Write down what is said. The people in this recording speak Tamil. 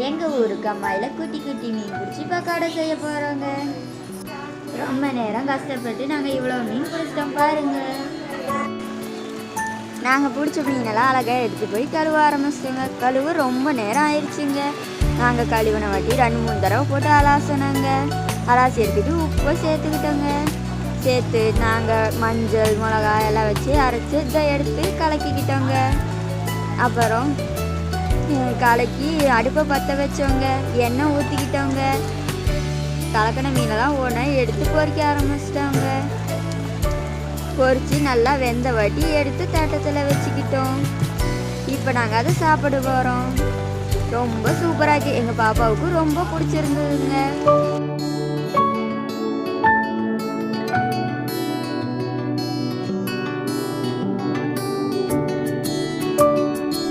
எங்க ஊருக்கு அம்மாயில குட்டி குட்டி மீன் பிடிச்சி பக்காடை செய்ய போறோங்க. ரொம்ப நேரம் கஷ்டப்பட்டு நாங்க இவ்வளவு மீன் பிடிச்சிட்டோம் பாருங்க. நாங்க பிடிச்ச மீனெல்லாம் அழகா எடுத்து போய் கழுவ ஆரம்பிச்சிட்டோங்க. கழுவு ரொம்ப நேரம் ஆயிடுச்சுங்க. நாங்க கழுவின வாட்டி 2-3 தடவை போட்டு அலாசினாங்க. அலாசி எடுத்துட்டு உப்பு சேர்த்துக்கிட்டோங்க. சேர்த்து நாங்கள் மஞ்சள் மிளகாய் எல்லாம் வச்சு அரைச்சி இதை எடுத்து கலக்கிக்கிட்டோங்க. அப்புறம் கலக்கி அடுப்பை பற்ற வச்சோங்க. எண்ணெய் ஊற்றிக்கிட்டோங்க. கலக்கின மீனெல்லாம் ஒன்றா எடுத்து பொறிக்க ஆரம்பிச்சிட்டோங்க. பொறிச்சு நல்லா வெந்த வாட்டி எடுத்து தட்டத்தில் வச்சுக்கிட்டோம். இப்போ நாங்கள் அதை சாப்பிட போகிறோம். ரொம்ப சூப்பராக எங்கள் பாப்பாவுக்கு ரொம்ப பிடிச்சிருந்ததுங்க.